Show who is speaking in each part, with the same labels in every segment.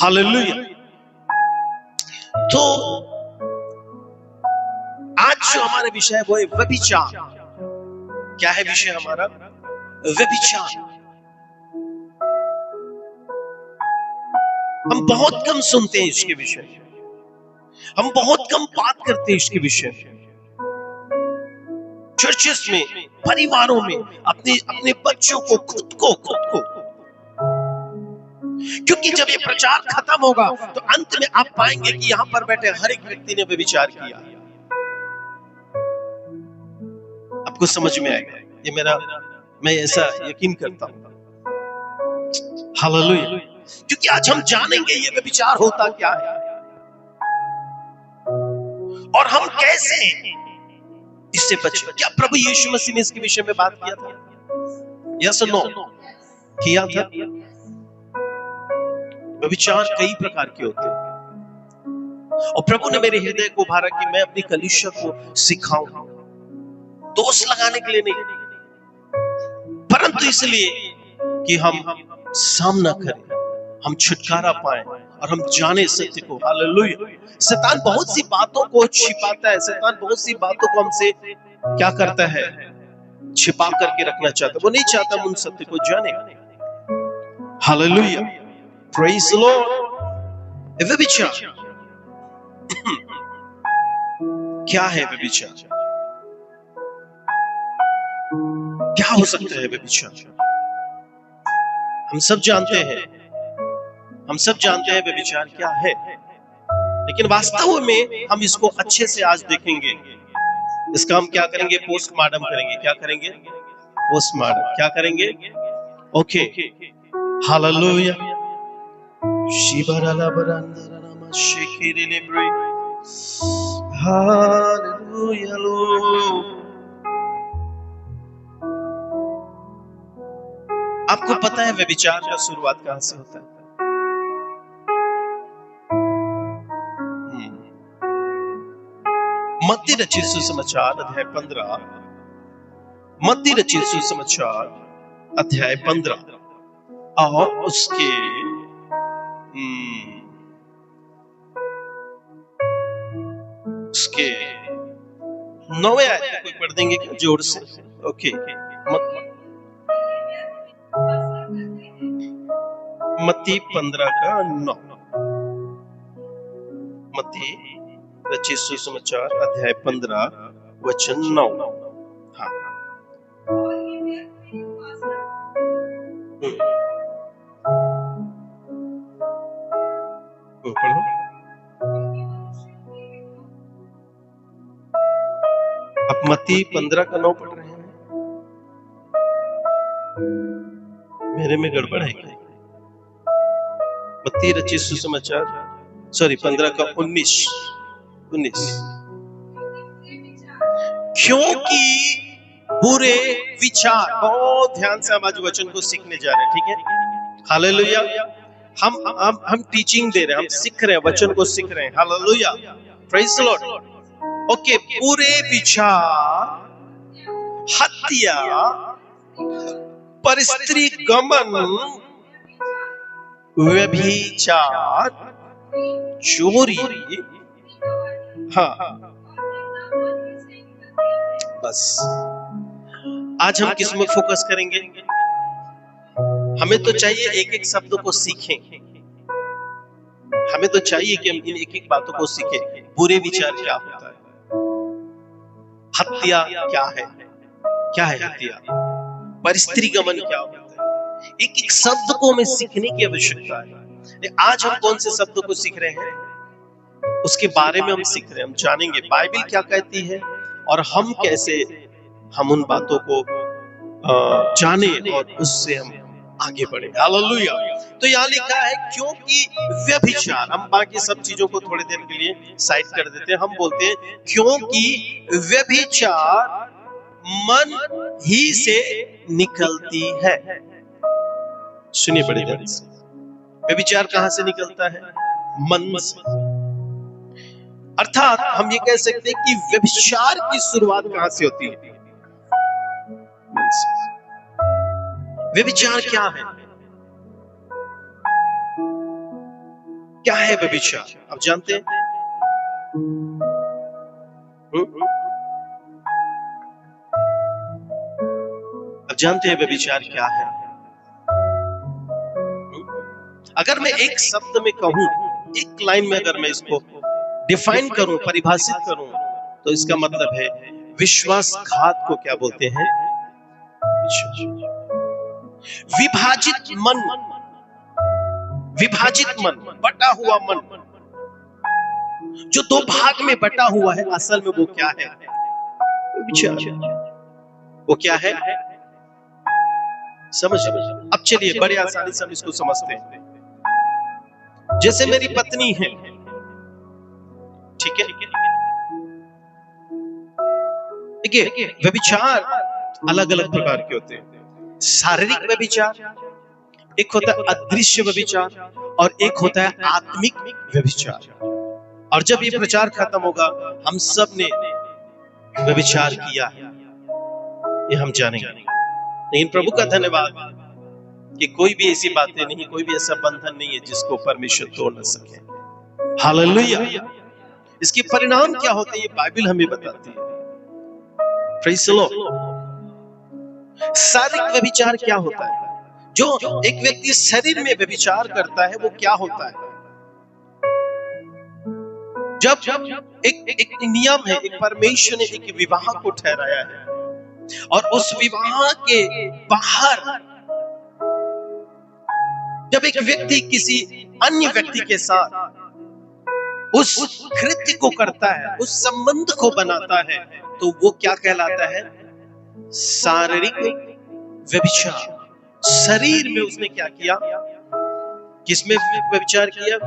Speaker 1: Hallelujah. तो आज जो हमारा विषय है वो है व्यभिचार। क्या है विषय हमारा? व्यभिचार। हम बहुत कम सुनते हैं इसके विषय, हम बहुत कम बात करते हैं इसके विषय। चर्चेस में, परिवारों में, अपने अपने बच्चों को, खुद को, क्योंकि जब ये प्रचार खत्म होगा तो अंत में आप पाएंगे कि यहां पर बैठे हर एक व्यक्ति ने व्यभिचार किया। आपको समझ में आएगा ये मैं ऐसा यकीन करता हूं। हालेलुया। क्योंकि आज हम जानेंगे ये व्यभिचार होता क्या है और हम कैसे इससे बचे। क्या प्रभु यीशु मसीह ने इसके विषय में बात किया था? यस और नो? किया था। व्यभिचार कई प्रकार के होते हैं और प्रभु ने मेरे हृदय को उभारा कि मैं अपनी कलीसिया को सिखाऊं, दोष लगाने के लिए नहीं, परंतु इसलिए कि हम सामना करें, हम छुटकारा पाएं और हम जाने सत्य को। हालेलुया। शैतान बहुत सी बातों को छिपाता है, शैतान बहुत सी बातों को हमसे क्या करता है? छिपा करके रखना चाहता है। वो नहीं चाहता हम उन सत्य को जाने। हालेलुया। Praise the Lord. व्यभिचार क्या है? व्यभिचार क्या हो सकता है? व्यभिचार हम सब जानते हैं, हम सब जानते हैं व्यभिचार क्या है, लेकिन वास्तव में हम इसको अच्छे से आज देखेंगे। इसका हम क्या करेंगे? पोस्टमार्टम करेंगे। क्या करेंगे? पोस्टमार्टम। क्या करेंगे? ओके। हालेलुया। शिबराला बरंदरामा शेकिरिले ब्रे। Hallelujah Lord. आपको पता है व्यभिचार का शुरुआत कहां से होता है? मत्ती रचित सुसमाचार अध्याय 15। मत्ती रचित सुसमाचार अध्याय 15 और उसके उसके 9वें आयत को पढ़ देंगे क्या जोर से? ओके। मत्ती 15 का 9। मत्ती रचित सुसमाचार अध्याय 15 वचन 9। हाँ। पढ़ो। आप मत्ती 15 का 9 पढ़ रहे हैं? मेरे में गड़बड़ है क्या? मत्ती रचित सुसमाचार 15 का 19। क्योंकि बुरे विचार। बहुत ध्यान से हम आज वचन को सीखने जा रहे हैं, ठीक है? हालेलुया। हम टीचिंग दे रहे हैं, हम सीख रहे हैं, वचन को सीख रहे हैं। Hallelujah. Praise the Lord. Okay. बुरे विचार, हत्या, परस्त्री गमन, व्यभिचार, चोरी। हाँ, बस आज हम किस में फोकस करेंगे? हमें तो चाहिए एक एक शब्द को सीखें, हमें तो चाहिए कि हम इन एक एक बातों को सीखें। बुरे विचार क्या होता है? हत्या क्या है? क्या है हत्या? परस्त्री गमन क्या होता है? एक एक शब्द को हमें सीखने की आवश्यकता है। आज हम कौन से शब्दों को सीख रहे हैं उसके बारे में हम सीख रहे हैं। हम जानेंगे बाइबल क्या कहती है और हम कैसे हम उन बातों को जाने और उससे हम आगे बढ़े। हालेलुया। तो यहाँ लिखा है क्योंकि व्यभिचार। हम बाकी सब चीजों को थोड़ी देर के लिए साइड कर देते हैं। हम बोलते हैं क्योंकि व्यभिचार मन ही से निकलती है। सुनिए बड़ी ध्यान से। व्यभिचार कहां से निकलता है? मन से। अर्थात हम ये कह सकते हैं कि व्यभिचार की शुरुआत कहां से होती है? मन से। व्यभिचार क्या है? क्या है व्यभिचार? आप जानते हैं? आप जानते हैं व्यभिचार क्या है? अगर मैं एक शब्द में कहूं, एक लाइन में अगर मैं इसको डिफाइन करूं, परिभाषित करूं, तो इसका मतलब है विश्वासघात को क्या बोलते हैं? विभाजित मन, विभाजित मन, बटा हुआ मन, जो दो भाग में बटा हुआ है, असल में वो क्या है? विचार। वो क्या है? समझ। अब चलिए बड़े आसानी से हम इसको समझते हैं। जैसे मेरी पत्नी है, ठीक है, देखिए व्यभिचार अलग अलग प्रकार के होते हैं। शारीरिक व्यभिचार, एक होता है अदृश्य व्यभिचार, और एक होता है आत्मिक व्यभिचार। और जब ये प्रचार खत्म होगा, हम सब ने व्यभिचार किया है, ये हम जानेंगे। लेकिन प्रभु का धन्यवाद कि कोई भी ऐसी बातें नहीं, कोई भी ऐसा बंधन नहीं है जिसको परमेश्वर तोड़ न सके। हालेलुया। इसके परिणाम क्या होते हैं, ये बाइबल हमें बताती है। Praise the Lord. शारीरिक व्यभिचार क्या होता है? जो एक व्यक्ति शरीर में व्यभिचार करता है, वो क्या होता है? जब एक नियम है, एक परमेश्वर ने एक विवाह को ठहराया है, और उस विवाह के बाहर जब एक व्यक्ति किसी अन्य व्यक्ति के साथ उस कृत्य को करता है, उस संबंध को बनाता है, तो वो क्या कहलाता है? शारीरिक व्यभिचार। शरीर में उसने क्या किया? किसमें व्यभिचार किया?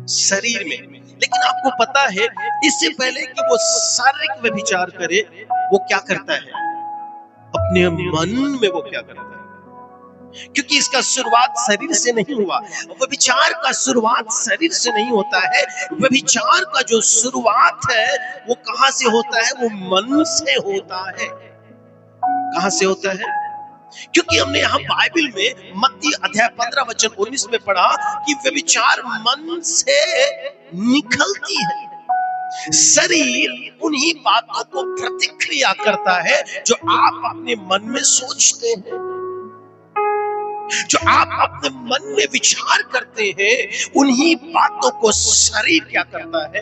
Speaker 1: शरीर में। लेकिन आपको पता है, इससे पहले कि वो शारीरिक व्यभिचार करे, वो क्या करता है? अपने मन में वो क्या करता है? क्योंकि इसका शुरुआत शरीर से नहीं हुआ। व्यभिचार का शुरुआत शरीर से नहीं होता है। व्यभिचार का जो शुरुआत है, वो कहां से होता है? वो मन से होता है। कहां से होता है? क्योंकि हमने यहाँ बाइबल में मत्ती अध्याय 15 वचन 19 में पढ़ा कि व्यभिचार मन से निकलती है। शरीर उन्हीं बातों को प्रतिक्रिया करता है जो आप अपने मन में सोचते हैं, जो आप अपने मन में विचार करते हैं। उन्हीं बातों को शरीर क्या करता है?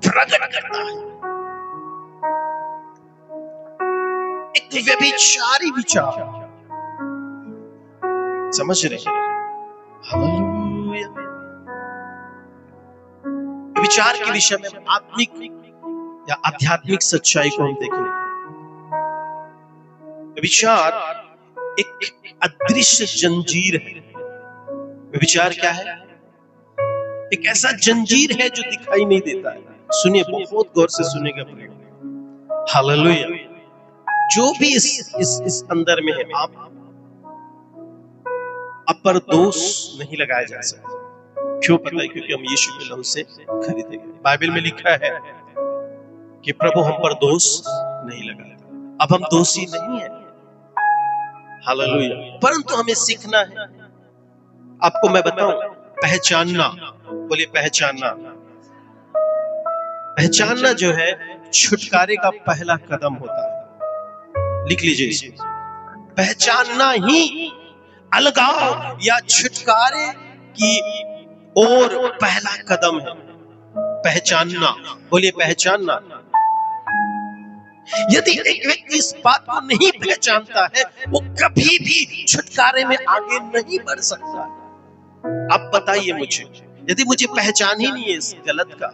Speaker 1: प्रकट करता है। एक व्यभिचारी विचार, समझ रहे? हालेलुया। विचार के विषय में आत्मिक या आध्यात्मिक सच्चाई को हम देखेंगे। विचार एक अदृश्य जंजीर है। विचार क्या है? एक ऐसा जंजीर है जो दिखाई नहीं देता है। सुनिए, बहुत गौर से सुनेगा प्रयोग। हालेलुया। जो भी इस अंदर में है, आप पर दोष नहीं लगाया जा सकता। क्यों पता है? क्योंकि हम यीशु के लहू से खरीदे गए। बाइबल में लिखा है कि प्रभु हम पर दोष नहीं लगाता। अब हम दोषी नहीं है। हालेलुया। परंतु हमें सीखना है। आपको मैं बताऊं, पहचानना, बोलिए पहचानना। पहचानना जो है छुटकारे का पहला कदम होता है। लिख लीजिए इसको। पहचानना ही अलगाव या छुटकारे की ओर पहला कदम है। पहचानना, बोलिए पहचानना। यदि एक व्यक्ति इस बात को नहीं पहचानता है, वो कभी भी छुटकारे में आगे नहीं बढ़ सकता। अब बताइए मुझे, यदि मुझे पहचान ही नहीं है इस गलत का,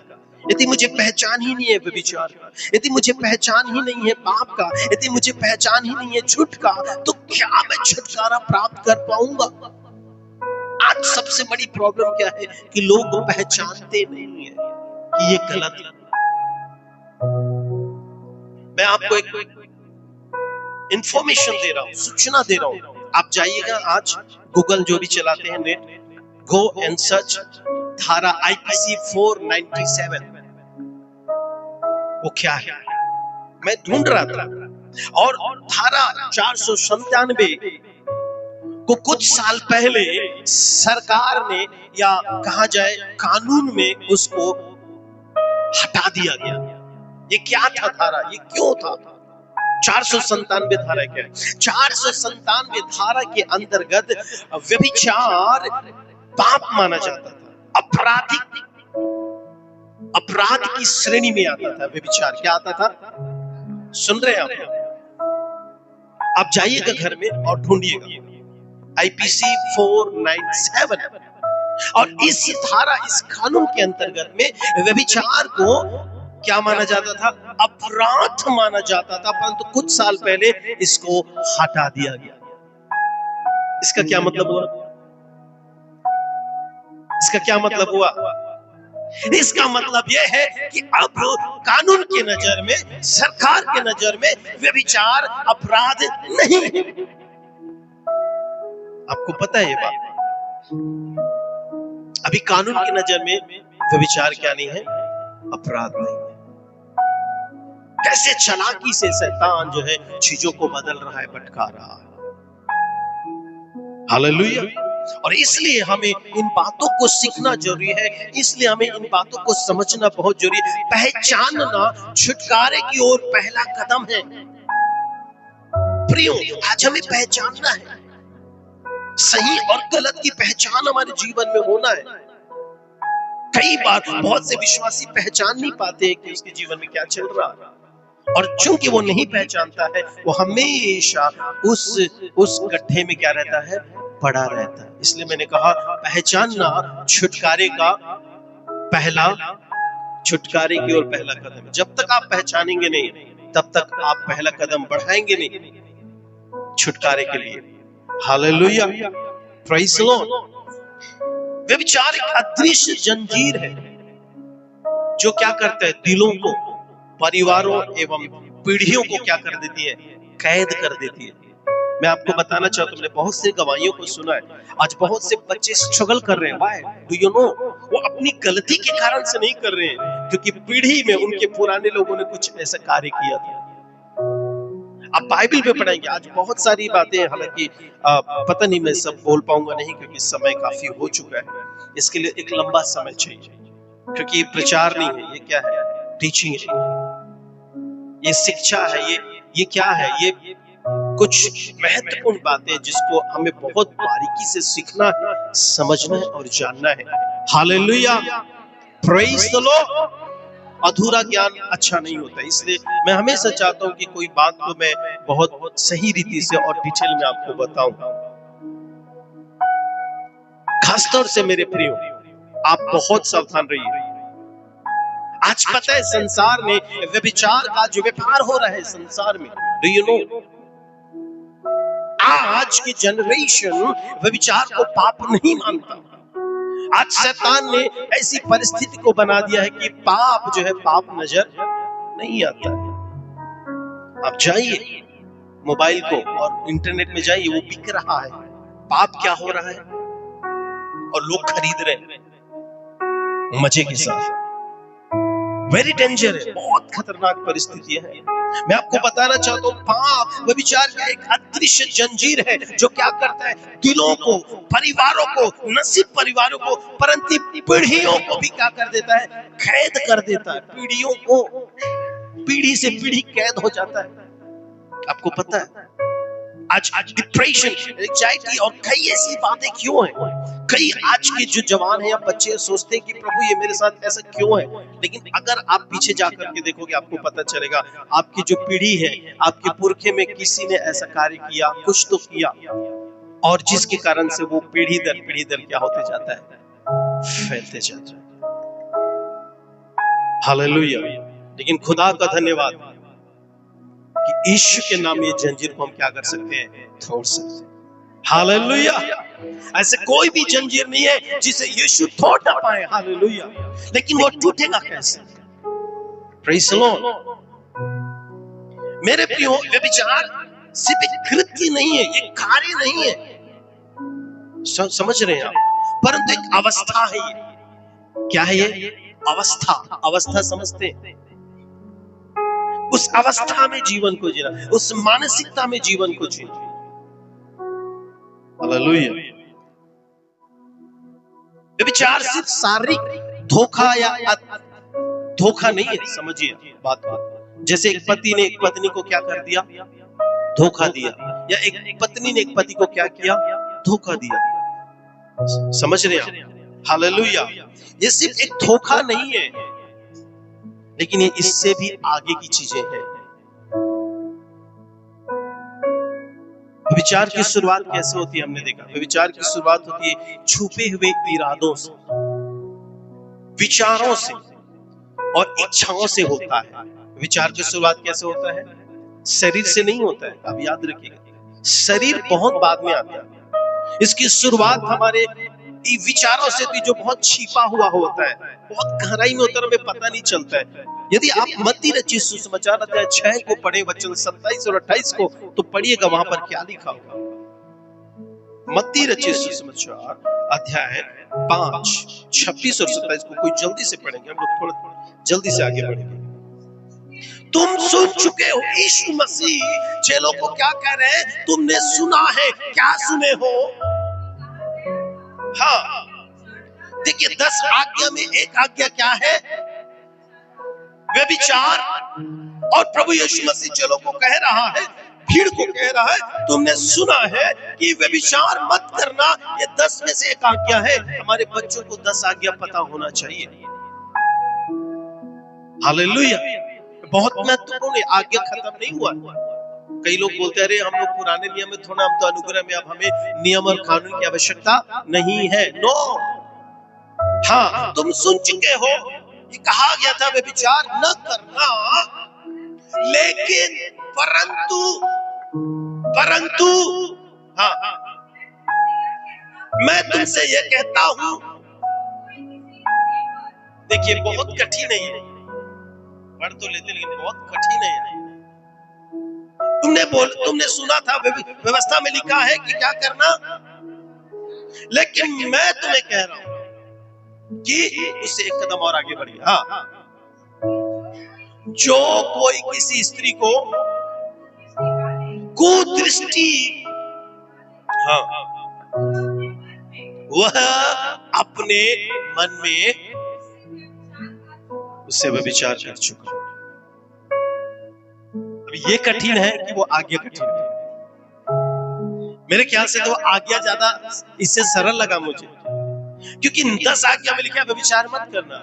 Speaker 1: यदि मुझे पहचान ही नहीं है व्यभिचार का, यदि मुझे पहचान ही नहीं है पाप का, यदि मुझे पहचान ही नहीं है झूठ का, तो क्या मैं छुटकारा प्राप्त कर पाऊंगा? आज सबसे बड़ी प्रॉब्लम क्या है कि लोग पहचानते नहीं है कि ये गलत है। मैं आपको एक इंफॉर्मेशन दे रहा हूं, सूचना दे रहा हूं। आप जाइएगा, आज गूगल जो भी चलाते हैं नेट, गो एंड सर्च धारा IPC 497। वो क्या है? मैं ढूंढ रहा था, और धारा 497 को कुछ साल पहले सरकार ने या कहा जाए कानून में उसको हटा दिया गया। ये क्या था धारा, ये क्यों था? 497 धारा क्या है? 497 धारा के अंतर्गत व्यभिचार पाप माना जाता था, अपराध की श्रेणी में आता था। व्यभिचार क्या आता था? सुन रहे हैं आप जाइएगा घर में और ढूंढिएगा आईपीसी 497, और इस धारा, इस कानून के अंतर्गत में व्यभिचार को क्या माना जाता था? अपराध माना जाता था। परंतु कुछ साल पहले इसको हटा दिया गया। इसका क्या मतलब हुआ? इसका क्या मतलब हुआ? इसका मतलब यह है कि अब कानून के नजर में, सरकार के नजर में व्यभिचार अपराध नहीं है। आपको पता है ये बात? अभी कानून की नजर में व्यभिचार क्या नहीं है? अपराध नहीं है। कैसे चालाकी से शैतान जो है चीजों को बदल रहा है, भटका रहा है। हालेलुया। और इसलिए हमें इन बातों को सीखना जरूरी है, इसलिए हमें इन बातों को समझना बहुत जरूरी है। पहचानना छुटकारे की ओर पहला कदम है। प्रियो, आज हमें पहचानना है, सही और गलत की पहचान हमारे जीवन में होना है। कई बार बहुत से विश्वासी पहचान नहीं पाते हैं कि उसके जीवन में क्या चल रहा है, और चूंकि वो नहीं पहचानता है, वो हमेशा उस गड्ढे में क्या रहता है? पड़ा रहता है। इसलिए मैंने कहा पहचानना छुटकारे की ओर पहला कदम है। जब तक आप पहचानेंगे नहीं, तब तक आप पहला कदम बढ़ाएंगे नहीं छुटकारे के लिए। Hallelujah, praise the Lord. व्यभिचार एक अदृश्य जंजीर है जो क्या करता है? दिलों को, परिवारों एवं पीढ़ियों को क्या कर देती है? कैद कर देती है। मैं आपको बताना चाहता हूं, मैंने बहुत से गवाहियों को सुना है। आज बहुत से बच्चे स्ट्रगल कर रहे हैं। Why do you know? वो अपनी गलती के कारण से नहीं कर रहे हैं, क्योंकि पीढ़ी में उनके पुराने लोगों ने कुछ ऐसा कार्य किया था। आप बाइबल में पढ़ेंगे आज बहुत सारी बातें, हालांकि पता नहीं मैं सब बोल पाऊंगा नहीं, क्योंकि समय काफी हो चुका है। इसके लिए एक लंबा समय चाहिए, क्योंकि ये प्रचार नहीं है, ये क्या है? टीचिंग है, ये शिक्षा है, ये क्या है? ये कुछ महत्वपूर्ण बातें जिसको हमें बहुत बारीकी से सीखना है, समझना है और जानना है। Hallelujah, praise the Lord. अधूरा ज्ञान अच्छा नहीं होता, इसलिए मैं हमेशा चाहता हूं कि कोई बात को मैं बहुत सही रीति से और डिटेल में आपको बताऊं। खासतौर से मेरे प्रियो, आप बहुत सावधान रहिए। आज पता है संसार में व्यभिचार का जो व्यापार हो रहा है संसार में, डू यू नो? आज की जनरेशन व्यभिचार को पाप नहीं मानता। आज शैतान ने ऐसी परिस्थिति को बना दिया है कि पाप जो है, पाप नजर नहीं आता है। आप जाइए मोबाइल को और इंटरनेट में जाइए, वो बिक रहा है। पाप क्या हो रहा है और लोग खरीद रहे हैं मजे के साथ। वेरी डेंजर है, बहुत खतरनाक परिस्थिति है। मैं आपको बताना चाहता हूँ, पाप व्यभिचार का एक अदृश्य जंजीर है जो क्या करता है? दिलों को, परिवारों को, न सिर्फ परिवारों को परंतु पीढ़ियों को भी क्या कर देता है? कैद कर देता है। पीढ़ियों को, पीढ़ी से पीढ़ी कैद हो जाता है। आपको पता है आज डिप्रेशन, एंजाइटी और कई ऐसी बातें क्यों हैं? कई आज के जो जवान हैं या बच्चे सोचते हैं कि प्रभु ये मेरे साथ ऐसा क्यों है, लेकिन अगर आप पीछे जाकर के देखोगे आपको पता चलेगा आपकी जो पीढ़ी है, आपके पुरखे में किसी ने ऐसा कार्य किया, कुछ तो किया, और जिसके कारण से वो पीढ़ी दर क्या होते जाता है? फैलते जाता है। हालेलुया। लेकिन खुदा का धन्यवाद कि यीशु के नाम ये जंजीर को हम क्या कर सकते हैं? तोड़ सकते हैं। हालेलुया। ऐसे कोई भी जंजीर नहीं है जिसे यीशु तोड़ ना पाए। हालेलुया। लेकिन वो टूटेगा कैसे? Praise the Lord. मेरे प्रियो, व्यभिचार सिर्फ एक कृत्य नहीं है, ये कार्य नहीं है, समझ रहे हैं आप? परंतु एक अवस्था है। ये क्या है? ये अवस्था समझते हैं? उस अवस्था में जीवन को जीना, उस मानसिकता में जीवन को जीना। हालेलुया। व्यभिचार सिर्फ शारीरिक धोखा या धोखा नहीं है, समझिए बात को। जैसे एक पति ने एक पत्नी को क्या कर दिया, धोखा दिया, या एक पत्नी ने एक पति को क्या किया, धोखा दिया। समझ रहे हैं? हालेलुया। ये सिर्फ एक धोखा नहीं है, लेकिन ये इससे भी आगे की चीजें हैं। व्यभिचार की शुरुआत कैसे होती है? हमने देखा व्यभिचार की शुरुआत होती है छुपे हुए इरादों से, विचारों से और इच्छाओं से होता है। विचार की शुरुआत कैसे होता है? शरीर से नहीं होता है, आप याद रखिएगा। शरीर बहुत बाद में आता है। इसकी शुरुआत हमारे विचारों से भी, जो बहुत छिपा हुआ होता है, बहुत गहराई में होता है, हमें पता नहीं चलता है। यदि आप मत्ती रचित सुसमाचार अध्याय 6 को पढ़े, वचन 27 और 28 को, तो पढ़िएगा वहां पर क्या लिखा होगा। मत्ती रचित सुसमाचार अध्याय 5 26 और 27 को कोई जल्दी से पढ़ेंगे, हम लोग थोड़ा जल्दी से आगे बढ़ेंगे। तुम सुन चुके हो, यीशु मसीह चेलों को क्या कह रहे हैं? तुमने सुना है। क्या सुने हो? हाँ, देखिए 10 आज्ञा में एक आज्ञा क्या है? व्यभिचार। और प्रभु यीशु मसीह चेलों को कह रहा है, भीड़ को कह रहा है, तुमने सुना है कि व्यभिचार मत करना। ये 10 में से एक आज्ञा है। हमारे बच्चों को 10 आज्ञा पता होना चाहिए। हालेलुया। बहुत महत्वपूर्ण है। आज्ञा खत्म नहीं हुआ। कई लोग बोलते हैं, अरे हम लोग पुराने नियम में थोड़ा, हम तो अनुग्रह में, अब हमें नियम और कानून की आवश्यकता नहीं है। नो, हाँ, तुम सुन चुके हो, ये कहा गया था व्यभिचार न करना, लेकिन परंतु हाँ, मैं तुमसे ये कहता हूं। देखिए बहुत कठिन है ये, पढ़ तो लेते लेकिन बहुत कठिन है। तुमने सुना था, व्यवस्था में लिखा है कि क्या करना, लेकिन मैं तुम्हें कह रहा हूं कि उससे एक कदम और आगे बढ़िए। हाँ, जो कोई किसी स्त्री को कुदृष्टि, हाँ, वह अपने मन में उससे व्यभिचार कर चुका। अब ये कठिन है कि वो आज्ञा कठिन है। मेरे ख्याल से तो आज्ञा ज्यादा इससे सरल लगा मुझे, क्योंकि 10 आज्ञा में लिखा है व्यभिचार मत करना।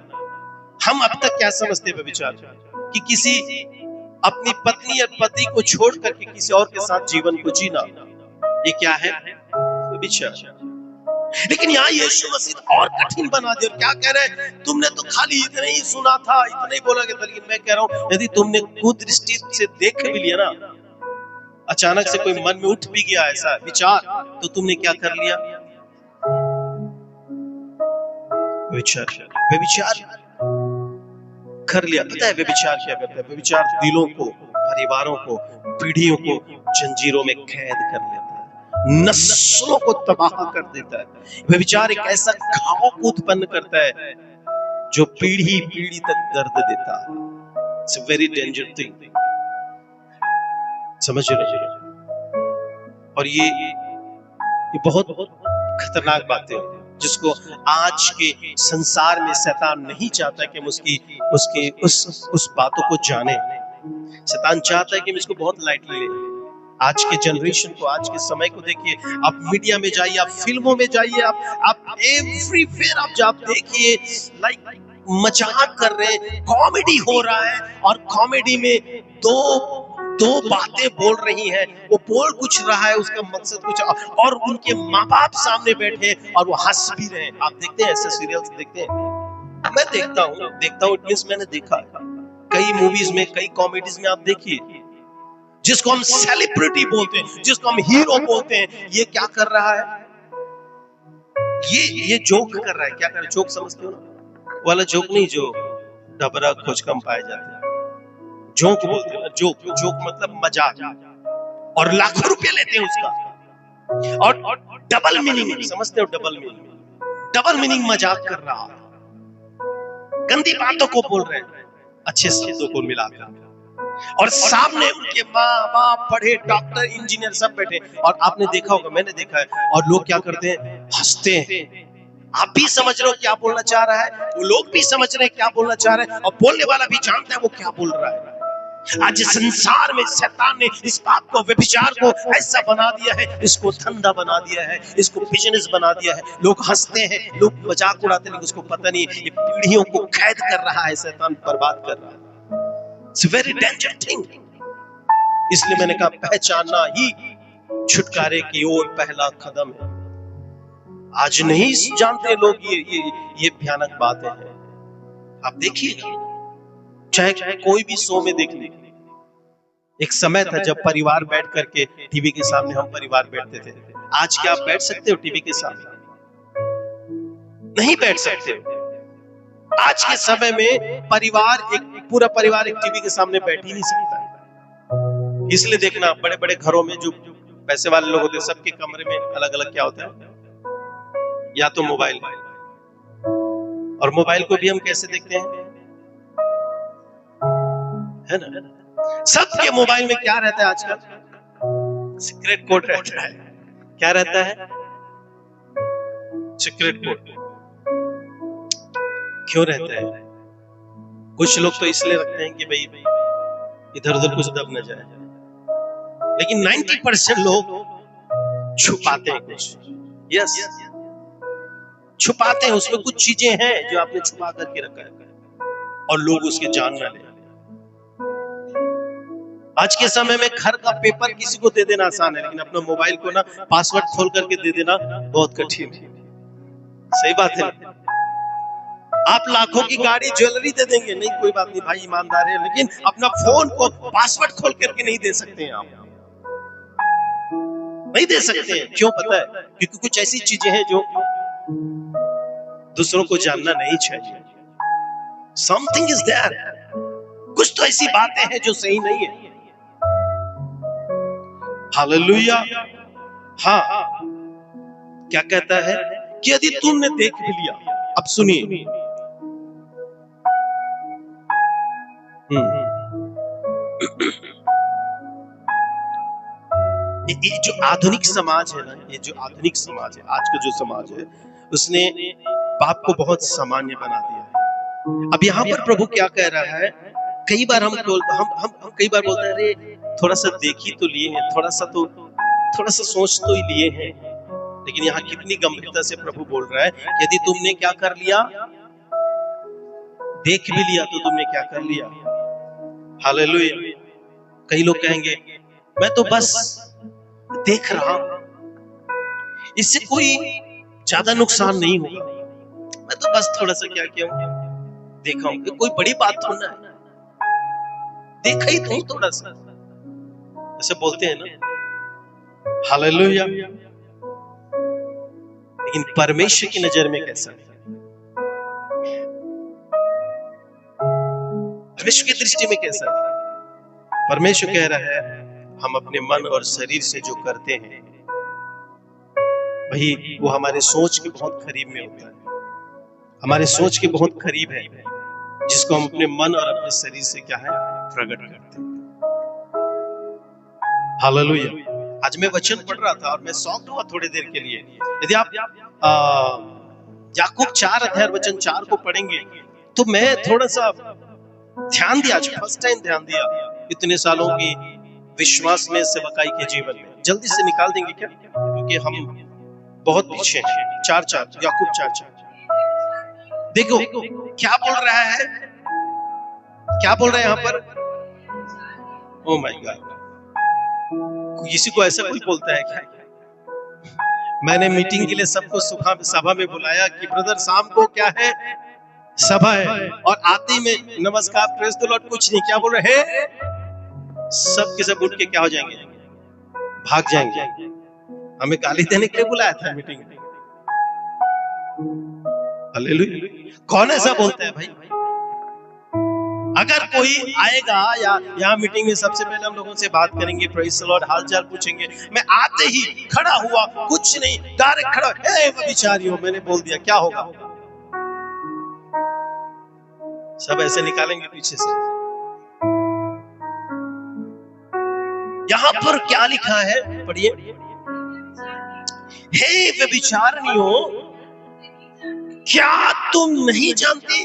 Speaker 1: हम अब तक क्या समझते हैं व्यभिचार? कि किसी अपनी पत्नी या पति को छोड़ करके किसी और के साथ जीवन को जीना, ये क्या है? व्यभिचार। लेकिन यहाँ यीशु मसीह और कठिन बना दिया। क्या कह रहे हैं? तुमने तो खाली इतना ही सुना था, इतना ही बोला गया था, लेकिन मैं कह रहा हूं, यदि तुमने कुदृष्टि से देख भी लिया ना, अचानक से कोई मन में उठ भी गया ऐसा विचार, तो तुमने क्या कर लिया? व्यभिचार कर लिया। पता है व्यभिचार क्या करता है? व्यभिचार दिलों को, परिवारों को, पीढ़ियों को जंजीरों में कैद कर लेता है, नस्लों को तबाह कर देता है। व्यभिचार एक ऐसा घाव को उत्पन्न करता है जो पीढ़ी पीढ़ी तक दर्द देता है। It's a very danger thing, समझ रहे हैं? और ये बहुत खतरनाक बात है, जिसको आज के संसार में शैतान नहीं चाहता कि हम उसके उस बातों को जाने। शैतान चाहता है कि हम इसको बहुत लाइटली लें। आज के जनरेशन को, आज के समय को देखिए, आप मीडिया में जाइए, आप फिल्मों में जाइए, आप एवरीवेयर आप देखिए, लाइक मजाक कर रहे हैं, कॉमेडी हो रहा है, और कॉमेडी में दो बातें बोल रही हैं, वो बोल कुछ रहा है, उसका मकसद कुछ, और उनके माँ बाप सामने बैठे और वो हंस भी रहे हैं। आप देखते हैं ऐसे सीरियल्स? देखते हैं? मैं देखता हूँ, इट मींस मैंने देखा कई मूवीज में, कई कॉमेडीज में। आप देखिए, जिसको हम सेलिब्रिटी बोलते हैं, जिसको हम हीरो बोलते हैं, ये क्या कर रहा है? ये जोक कर रहा है। क्या कर रहा है? जोक समझते हो ना? वाला जोक नहीं जो डबरा खोज कम पाए जाते हैं, जोक बोलते हैं। जोक मतलब मजाक, और लाखों रुपए लेते हैं उसका। और डबल मीनिंग, समझते हो? डबल मीनिंग मजाक कर रहा है, गंदी बातों को बोल रहे हैं अच्छे शब्दों को मिलाकर। और सामने उनके माँ बाप, पढ़े डॉक्टर, इंजीनियर सब बैठे, और आपने देखा होगा, मैंने देखा है, और लोग क्या करते हैं, हंसते हैं। आप भी समझ रहे हो क्या बोलना चाह रहा है, वो लोग भी समझ रहे हैं क्या बोलना चाह रहे हैं, और बोलने वाला भी जानता है वो क्या बोल रहा है। आज संसार में शैतान ने इस बात को, व्यभिचार को ऐसा बना दिया है, इसको धंधा बना दिया है, इसको बिजनेस बना दिया है। लोग हंसते हैं, लोग मजाक उड़ाते हैं, लेकिन उसको पता नहीं ये पीढ़ियों को कैद कर रहा है, शैतान बर्बाद कर रहा है। It's very danger thing. इसलिए मैंने कहा पहचानना ही छुटकारे की ओर पहला कदम है। आज नहीं जानते लोग ये भयानक बातें हैं। आप देखिएगा, चाहे कोई भी शो में देख लीजिए, एक समय था जब परिवार बैठ करके टीवी के सामने हम परिवार बैठते थे। आज क्या आप बैठ सकते हो टीवी के सामने? नहीं बैठ सकते। आज के समय में परिवार, एक पूरा परिवार एक टीवी के सामने बैठ ही नहीं सकता है। इसलिए देखना, बड़े बड़े घरों में जो पैसे वाले लोग होते हैं, सबके कमरे में अलग अलग क्या होता है, या तो मोबाइल, और मोबाइल को भी हम कैसे देखते हैं, है ना? सबके मोबाइल में क्या रहता है आजकल? सीक्रेट कोड रहता है। क्या रहता है? Secret code. क्यों रहता है? कुछ लोग तो इसलिए रखते हैं कि भाई इधर उधर कुछ दब न जाए, लेकिन 90% लोग छुपाते हैं कुछ। यस, छुपाते हैं, उसमें कुछ चीजें हैं जो आपने छुपा करके रखा है और लोग उसके जान ना ले। आज के समय में घर का पेपर किसी को दे देना आसान है, लेकिन अपना मोबाइल को ना पासवर्ड खोल करके दे देना बहुत कठिन है। सही बात है। आप लाखों की गाड़ी, ज्वेलरी दे देंगे, नहीं कोई बात नहीं भाई, ईमानदार है, लेकिन अपना फोन को पासवर्ड खोल करके नहीं दे सकते हैं। आप नहीं दे सकते हैं। क्यों पता है? क्योंकि कुछ ऐसी चीजें हैं जो दूसरों को जानना नहीं चाहिए। समथिंग इज देयर, कुछ तो ऐसी बातें हैं जो सही नहीं है। हालेलुया। हाँ, क्या कहता है कि यदि तुमने देख भी लिया, अब सुनिए, ये जो आधुनिक समाज है ना, ये जो आधुनिक समाज है, आज का जो समाज है, उसने पाप को बहुत सामान्य बना दिया है। अब यहाँ पर प्रभु क्या कह रहा है, कई बार हम कई बार बोलते हैं, अरे थोड़ा सा देख ही तो लिए हैं, थोड़ा सा सोच तो ही लिए हैं, लेकिन यहाँ कितनी गंभीरता से प्रभु बोल रहा है, यदि तुमने क्या कर लिया, देख भी लिया, तो तुमने क्या कर लिया। हालेलुया। कई लोग कहेंगे मैं तो बस देख रहा हूं, इससे कोई ज्यादा नुकसान नहीं होगा, मैं तो बस थोड़ा सा क्या किया हूं, देखा हूं, कोई बड़ी बात थोड़ा है, देखा ही तो थोड़ा सा, ऐसे बोलते हैं ना। हालेलुया। लेकिन परमेश्वर की नजर में कैसा है? परमेश्वर की दृष्टि में कैसा है? परमेश्वर कह रहा है, हम अपने मन और शरीर से जो करते हैं वही, वो हमारे सोच के बहुत करीब में होता है, हमारे सोच के बहुत करीब है, जिसको हम अपने मन और अपने शरीर से क्या है, प्रकट करते हैं। हालेलुया। आज मैं वचन पढ़ रहा था और मैं शॉक्ड हुआ थोड़ी देर के लिए। यदि आप याकूब 4 अध्याय वचन 4 को पढ़ेंगे तो मैं थोड़ा सा ध्यान दिया, आज फर्स्ट टाइम ध्यान दिया इतने सालों की विश्वास में, सेवकाई के जीवन में। जल्दी से निकाल देंगे क्या, क्योंकि हम बहुत पीछे हैं। 4:4 याकूब 4:4 देखो क्या बोल रहा है, क्या बोल रहा है यहाँ पर। ओह माय गॉड, किसी को ऐसा कोई बोलता है क्या? मैंने मीटिंग के लिए सबको सभा में बुलाया कि ब्रदर शाम को क्या है, सभा है, और आते में नमस्कार, प्रेज द लॉर्ड, कुछ नहीं। क्या बोल रहे हैं? सब के सब उठ के क्या हो जाएंगे, भाग जाएंगे। हमें गाली देने के लिए बुलाया था मीटिंग में। हालेलुया। कौन ऐसा बोलता है भाई? अगर कोई आएगा या यहाँ मीटिंग में, सबसे पहले हम लोगों से बात करेंगे, प्रेज द लॉर्ड, हालचाल पूछेंगे। मैं आते ही खड़ा हुआ, कुछ नहीं, डायरेक्ट खड़ा, हे व्यभिचारियों, मैंने बोल दिया, क्या होगा? सब ऐसे निकालेंगे पीछे से। यहां पर क्या लिखा है, पढ़िए। हे व्यभिचारिणियों, क्या तुम नहीं जानते